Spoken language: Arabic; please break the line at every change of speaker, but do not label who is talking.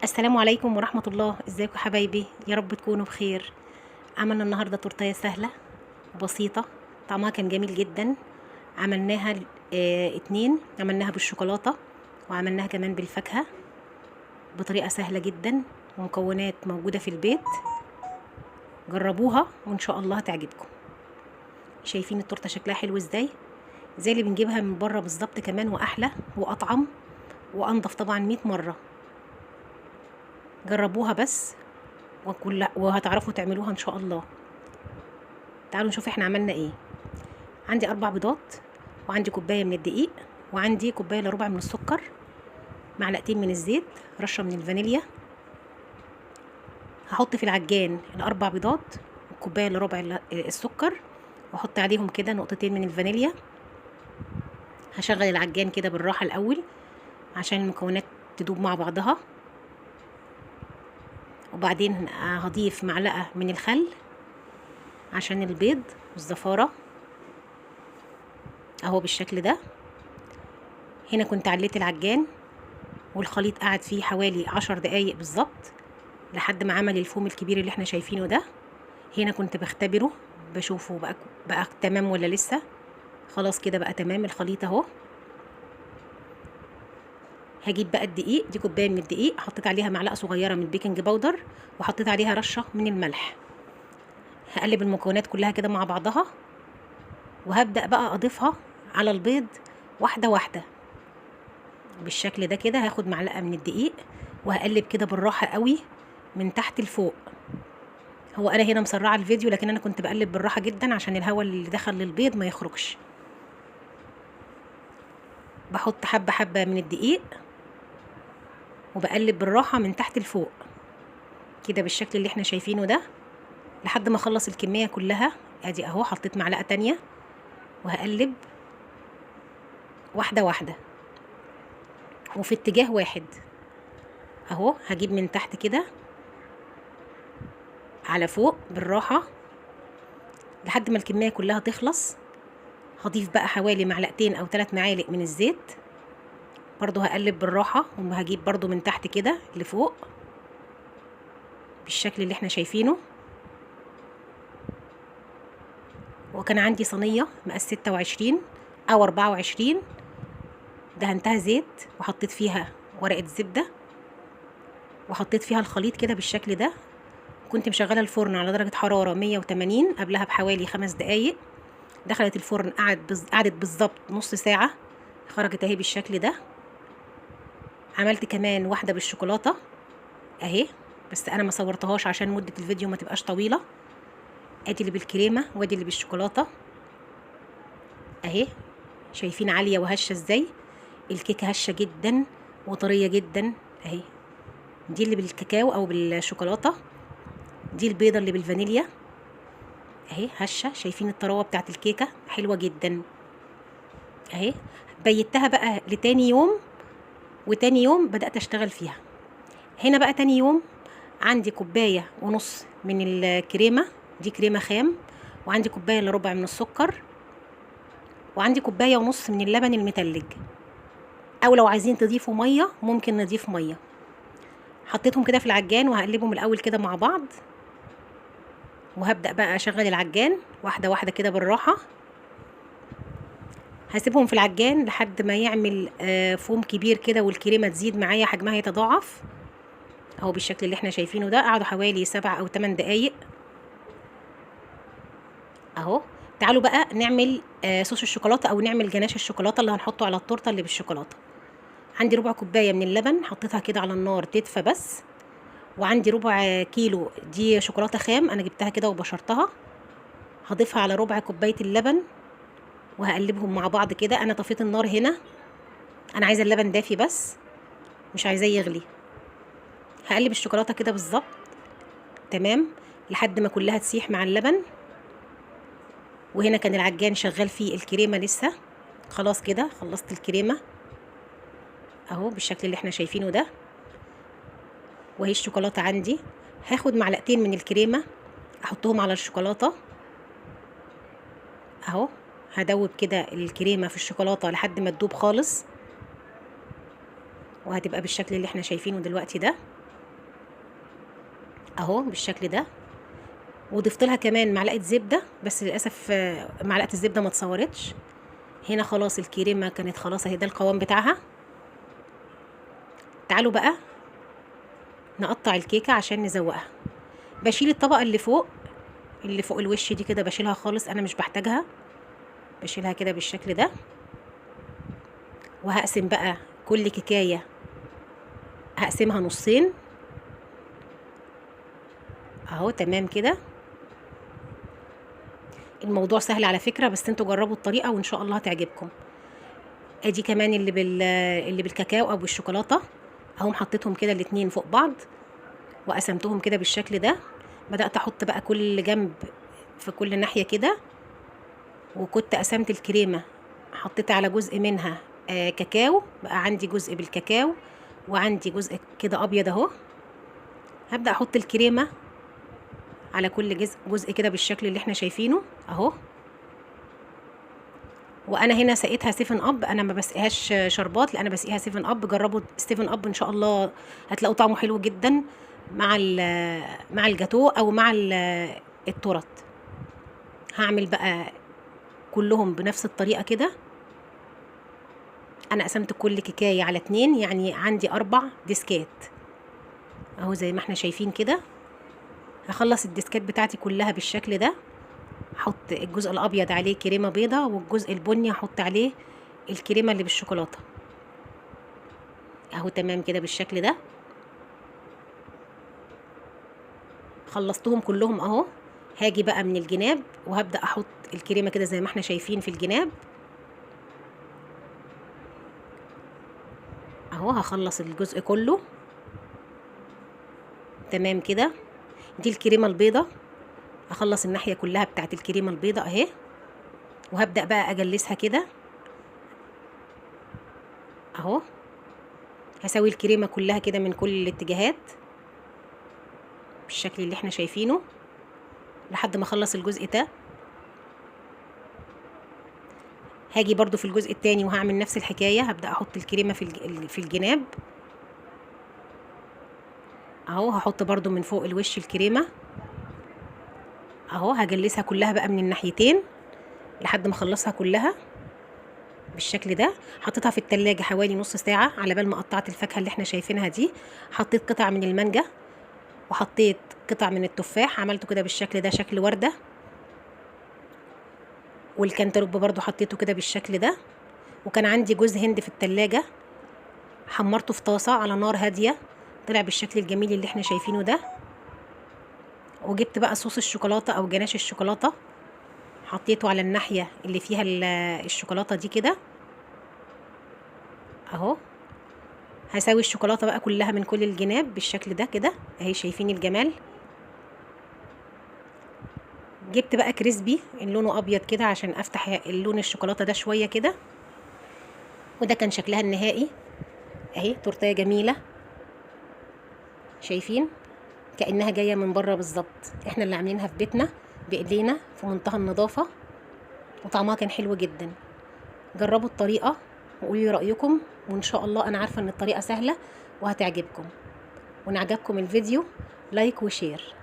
السلام عليكم ورحمة الله. ازيكم يا حبايبي؟ يا رب تكونوا بخير. عملنا النهاردة تورتية سهلة وبسيطة، طعمها كان جميل جدا. عملناها اتنين، عملناها بالشوكولاتة وعملناها كمان بالفاكهة بطريقة سهلة جدا، ومكونات موجودة في البيت. جربوها وان شاء الله هتعجبكم. شايفين التورتة شكلها حلو ازاي؟ زي اللي بنجيبها من بره بالظبط، كمان واحلى واطعم وانضف طبعا 100 مرة. جربوها بس وهتعرفوا تعملوها ان شاء الله. تعالوا نشوف احنا عملنا ايه. عندي 4 بيضات، وعندي كوبايه من الدقيق، وعندي كوبايه الا ربع من السكر، معلقتين من الزيت، رشه من الفانيليا. هحط في العجان ال4 بيضات والكوبايه الا ربع السكر، واحط عليهم كده نقطتين من الفانيليا. هشغل العجان كده بالراحه الاول عشان المكونات تدوب مع بعضها، وبعدين هضيف معلقه من الخل عشان البيض والزفاره اهو بالشكل ده. هنا كنت عليت العجان والخليط قعد فيه حوالي 10 دقايق بالظبط لحد ما عمل الفوم الكبير اللي احنا شايفينه ده. هنا كنت بختبره بشوفه بقى تمام ولا لسه. خلاص كده بقى تمام الخليط اهو. هجيب بقى الدقيق، دي كوبايه من الدقيق، حطيت عليها معلقه صغيره من البيكنج باودر، وحطيت عليها رشه من الملح. هقلب المكونات كلها كده مع بعضها، وهبدأ بقى اضيفها على البيض واحده واحده بالشكل ده. كده هاخد معلقه من الدقيق وهقلب كده بالراحه قوي من تحت لفوق. هو انا هنا مسرعه الفيديو، لكن انا كنت بقلب بالراحه جدا عشان الهواء اللي دخل للبيض ما يخرجش. بحط حبه حبه من الدقيق وبقلب بالراحه من تحت لفوق كده بالشكل اللي احنا شايفينه ده لحد ما اخلص الكميه كلها. ادي اهو حطيت معلقه تانية وهقلب واحده واحده وفي اتجاه واحد اهو. هجيب من تحت كده على فوق بالراحه لحد ما الكميه كلها تخلص. هضيف بقى حوالي معلقتين او 3 معالق من الزيت، برضو هقلب بالراحه، وهجيب برضو من تحت كده لفوق بالشكل اللي احنا شايفينه. وكان عندي صينيه مقاس 26 او 24 دهنتها زيت وحطيت فيها ورقه زبده وحطيت فيها الخليط كده بالشكل ده. كنت مشغله الفرن على درجه حراره 180 قبلها بحوالي 5 دقايق. دخلت الفرن قعدت بالظبط نص ساعه، خرجت اهي بالشكل ده. عملت كمان واحده بالشوكولاته اهي، بس انا ما صورتهاش عشان مده الفيديو ما تبقاش طويله. ادي اللي بالكريمه وادي اللي بالشوكولاته اهي. شايفين عاليه وهشه ازاي؟ الكيكه هشه جدا وطريه جدا اهي. دي اللي بالكاكاو او بالشوكولاته، دي البيضه اللي بالفانيليا اهي هشه. شايفين الطراوه بتاعت الكيكه حلوه جدا اهي. بيتها بقى لتاني يوم، وتاني يوم بدات اشتغل فيها. هنا بقى تاني يوم عندي كوبايه ونص من الكريمه، دي كريمه خام، وعندي كوبايه الا ربع من السكر، وعندي كوبايه ونص من اللبن المتلج، او لو عايزين تضيفوا ميه ممكن نضيف ميه. حطيتهم كده في العجان وهقلبهم الاول كده مع بعض، وهبدأ بقى اشغل العجان واحده واحده كده بالراحه. هسيبهم في العجان لحد ما يعمل فوم كبير كده والكريمه تزيد معايا حجمها يتضاعف اهو بالشكل اللي احنا شايفينه ده. قعدوا حوالي 7 أو 8 دقايق اهو. تعالوا بقى نعمل صوص الشوكولاته او نعمل جناش الشوكولاته اللي هنحطه على التورته اللي بالشوكولاته. عندي ربع كوبايه من اللبن حطيتها كده على النار تدفى بس، وعندي ربع كيلو دي شوكولاته خام انا جبتها كده وبشرتها. هضيفها على ربع كوبايه اللبن وهقلبهم مع بعض كده. انا طفيت النار هنا، انا عايزه اللبن دافي بس مش عايزاه يغلي. هقلب الشوكولاته كده بالظبط تمام لحد ما كلها تسيح مع اللبن. وهنا كان العجان شغال فيه الكريمه لسه. خلاص كده خلصت الكريمه اهو بالشكل اللي احنا شايفينه ده. وهي الشوكولاته عندي، هاخد معلقتين من الكريمه احطهم على الشوكولاته اهو. هدوب كده الكريمه في الشوكولاته لحد ما تدوب خالص، وهتبقى بالشكل اللي احنا شايفينه دلوقتي ده. اهو بالشكل ده. وضفت لها كمان معلقه زبده، بس للاسف معلقه الزبده ما اتصورتش هنا. خلاص الكريمه كانت خلاص اهي، ده القوام بتاعها. تعالوا بقى نقطع الكيكه عشان نزوقها. بشيل الطبقه اللي فوق الوش دي كده، بشيلها خالص، انا مش بحتاجها. بشيلها كده بالشكل ده. وهقسم بقى كل كيكايه، هقسمها نصين اهو. تمام كده. الموضوع سهل على فكره، بس انتوا جربوا الطريقه وان شاء الله هتعجبكم. ادي كمان اللي بالكاكاو او بالشوكولاته اهم، حطيتهم كده الاتنين فوق بعض وقسمتهم كده بالشكل ده. بدات احط بقى كل جنب في كل ناحيه كده. وكنت قسمت الكريمه، حطيت على جزء منها كاكاو، بقى عندي جزء بالكاكاو وعندي جزء كده ابيض اهو. هبدا احط الكريمه على كل جزء كده بالشكل اللي احنا شايفينه اهو. وانا هنا سقيتها 7 اب، انا ما بسقيهاش شربات، لان انا بسقيها 7 اب. جربوا 7 اب ان شاء الله هتلاقوا طعمه حلو جدا مع الجاتو او مع التورت. هعمل بقى كلهم بنفس الطريقه كده. انا قسمت كل كيكايه على 2، يعني عندي 4 ديسكات اهو زي ما احنا شايفين كده. هخلص الديسكات بتاعتي كلها بالشكل ده. احط الجزء الابيض عليه كريمه بيضه، والجزء البني احط عليه الكريمه اللي بالشوكولاته اهو. تمام كده بالشكل ده. خلصتهم كلهم اهو. هاجي بقى من الجناب وهبدا احط الكريمه كده زي ما احنا شايفين في الجناب اهو. هخلص الجزء كله. تمام كده. دي الكريمه البيضه، اخلص الناحيه كلها بتاعت الكريمه البيضه اهي. وهبدا بقى اجلسها كده اهو. هسوي الكريمه كلها كده من كل الاتجاهات بالشكل اللي احنا شايفينه لحد ما اخلص الجزء ده. هاجي برضو في الجزء التاني وهعمل نفس الحكايه. هبدا احط الكريمه في الجناب اهو. هحط برضو من فوق الوش الكريمه اهو. هجلسها كلها بقى من الناحيتين لحد ما اخلصها كلها بالشكل ده. حطيتها في التلاجة حوالي نص ساعة على بال ما قطعت الفاكهة اللي احنا شايفينها دي. حطيت قطع من المانجا وحطيت قطع من التفاح، عملته كده بالشكل ده شكل وردة. والكنتالوب برضو حطيته كده بالشكل ده. وكان عندي جوز هند في التلاجة، حمرته في طاسة على نار هادية، طلع بالشكل الجميل اللي احنا شايفينه ده. وجبت بقى صوص الشوكولاتة او جناش الشوكولاتة، حطيته على الناحية اللي فيها الشوكولاتة دي كده اهو. هساوي الشوكولاتة بقى كلها من كل الجناب بالشكل ده كده اهي. شايفين الجمال. جبت بقى كريسبي لونه ابيض كده عشان افتح اللون الشوكولاتة ده شوية كده. وده كان شكلها النهائي اهي. تورتيه جميلة، شايفين كأنها جاية من بره بالظبط. احنا اللي عاملينها في بيتنا بايدينا في منتهى النظافة، وطعمها كان حلو جدا. جربوا الطريقة وقولي رأيكم، وان شاء الله انا عارفة ان الطريقة سهلة وهتعجبكم. وان عجبكم الفيديو لايك وشير.